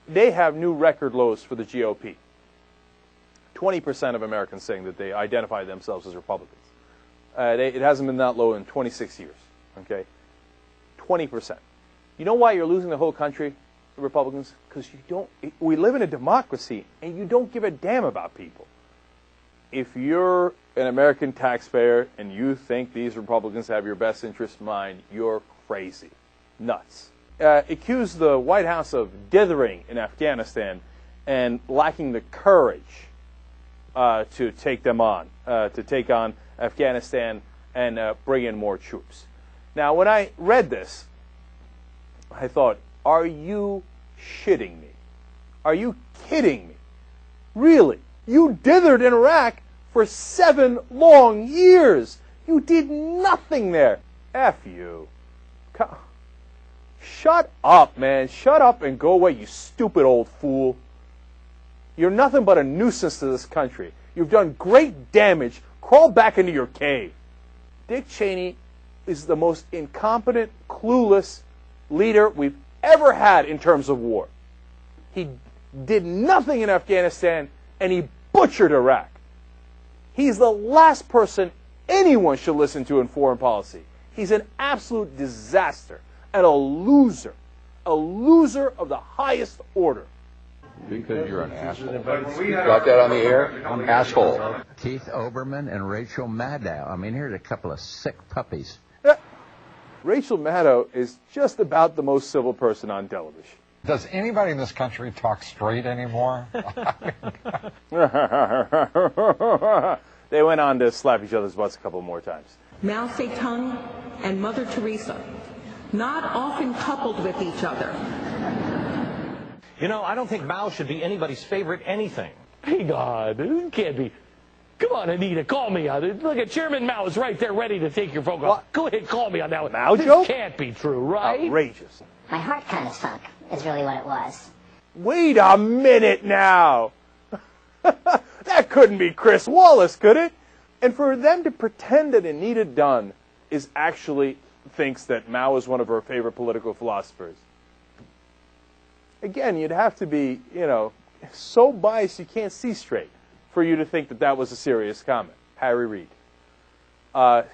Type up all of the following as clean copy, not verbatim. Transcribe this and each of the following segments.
they have new record lows for the GOP. 20% of Americans saying that they identify themselves as Republicans. It hasn't been that low in 26 years. Okay, 20%. You know why you're losing the whole country, the Republicans? Because you don't. We live in a democracy, and you don't give a damn about people. If you're an American taxpayer and you think these Republicans have your best interest in mind, you're crazy, nuts. Accused the White House of dithering in Afghanistan and lacking the courage to take them on, to take on Afghanistan and bring in more troops. Now, when I read this, I thought, are you shitting me? Are you kidding me? Really? You dithered in Iraq for 7 long years. You did nothing there. F you. Shut up, man. Shut up and go away, you stupid old fool. You're nothing but a nuisance to this country. You've done great damage. Crawl back into your cave. Dick Cheney is the most incompetent, clueless leader we've ever had in terms of war. He did nothing in Afghanistan, and he butchered Iraq. He's the last person anyone should listen to in foreign policy. He's an absolute disaster and a loser of the highest order. Because you're an asshole. Got that on the air? Asshole. Keith Olbermann and Rachel Maddow. I mean, here's a couple of sick puppies. Rachel Maddow is just about the most civil person on television. Does anybody in this country talk straight anymore? They went on to slap each other's butts a couple more times. Mao Zedong and Mother Teresa, not often coupled with each other. You know, I don't think Mao should be anybody's favorite anything. Hey, God, it can't be. Come on, Anita, call me on it. Look at Chairman Mao is right there ready to take your phone call. Go ahead, call me on that one. Mao joke? This can't be true, right? Outrageous. My heart kind of sunk, is really what it was. Wait a minute now. That couldn't be Chris Wallace, could it? And for them to pretend that Anita Dunn is actually thinks that Mao is one of her favorite political philosophers. Again, you'd have to be, so biased you can't see straight for you to think that that was a serious comment. Harry Reid.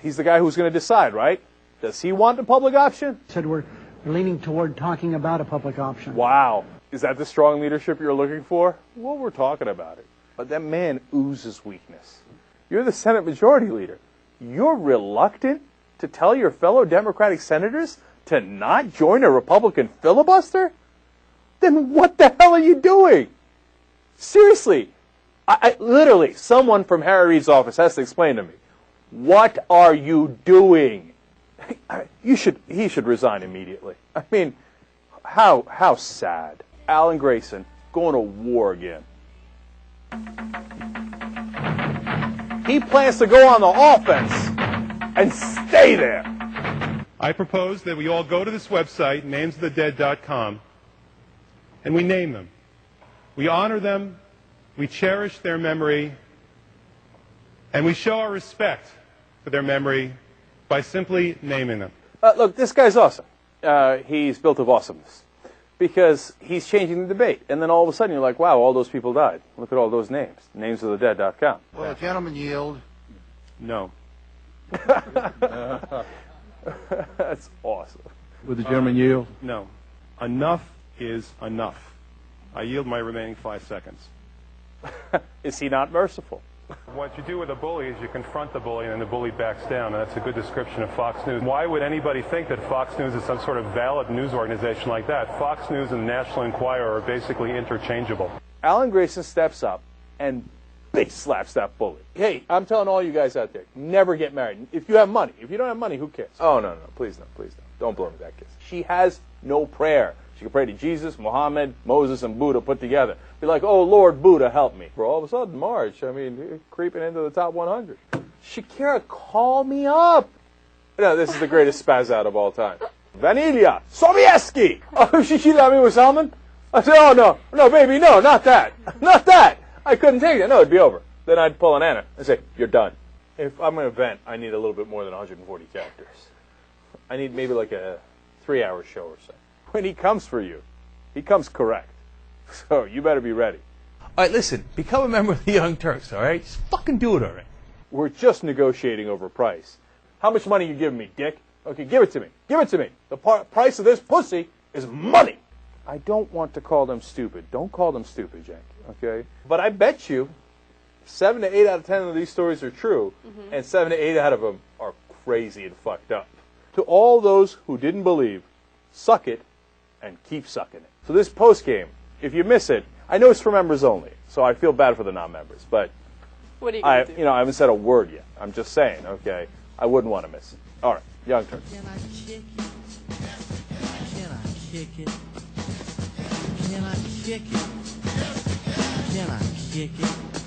He's the guy who's going to decide, right? Does he want a public option? Said we're leaning toward talking about a public option. Wow. Is that the strong leadership you're looking for? Well, we're talking about it. But that man oozes weakness. You're the Senate Majority Leader. You're reluctant to tell your fellow Democratic senators to not join a Republican filibuster? Then what the hell are you doing? Seriously. I literally, someone from Harry Reid's office has to explain to me. What are you doing? He should resign immediately. I mean, how sad. Alan Grayson going to war again. He plans to go on the offense and stay there. I propose that we all go to this website, namesofthedead.com, and we name them. We honor them, we cherish their memory, and we show our respect for their memory by simply naming them. Look, this guy's awesome. He's built of awesomeness. Because he's changing the debate. And then all of a sudden you're like, wow, all those people died. Look at all those names. Namesofthedead.com. Will the gentleman yield? No. That's awesome. Would the gentleman yield? No. Enough is enough. I yield my remaining 5 seconds. Is he not merciful? What you do with a bully is you confront the bully and then the bully backs down. And that's a good description of Fox News. Why would anybody think that Fox News is some sort of valid news organization like that? Fox News and the National Enquirer are basically interchangeable. Alan Grayson steps up and bitch slaps that bully. Hey, I'm telling all you guys out there, never get married. If you have money. If you don't have money, who cares? Oh, no, please don't. Don't blow me that kiss. She has no prayer. She can pray to Jesus, Muhammad, Moses, and Buddha put together. Be like, oh, Lord Buddha, help me. For all of a sudden, March, creeping into the top 100. Shakira, call me up. No, this is the greatest spaz out of all time. Vanilla, Sobieski. Oh, she cheated on me with Salman? I said, oh, no, baby, no, not that. Not that. I couldn't take it. No, it'd be over. Then I'd pull an Anna and say, you're done. If I'm going to vent, I need a little bit more than 140 characters. I need maybe like a 3-hour show or so. When he comes for you, he comes correct. So you better be ready. All right, listen, become a member of the Young Turks, all right? Just fucking do it already. We're just negotiating over price. How much money you giving me, dick? Okay, give it to me. Give it to me. The price of this pussy is money. I don't want to call them stupid. Don't call them stupid, Jank, okay? But I bet you 7 to 8 out of 10 of these stories are true, and 7 to 8 out of them are crazy and fucked up. To all those who didn't believe, suck it and keep sucking it. So this post-game, if you miss it, I know it's for members only, so I feel bad for the non-members, but what are you gonna do? I haven't said a word yet. I'm just saying, okay? I wouldn't want to miss it. All right, Young Turks. Can I kick it? Can I kick it? Can I kick it? Can I kick it?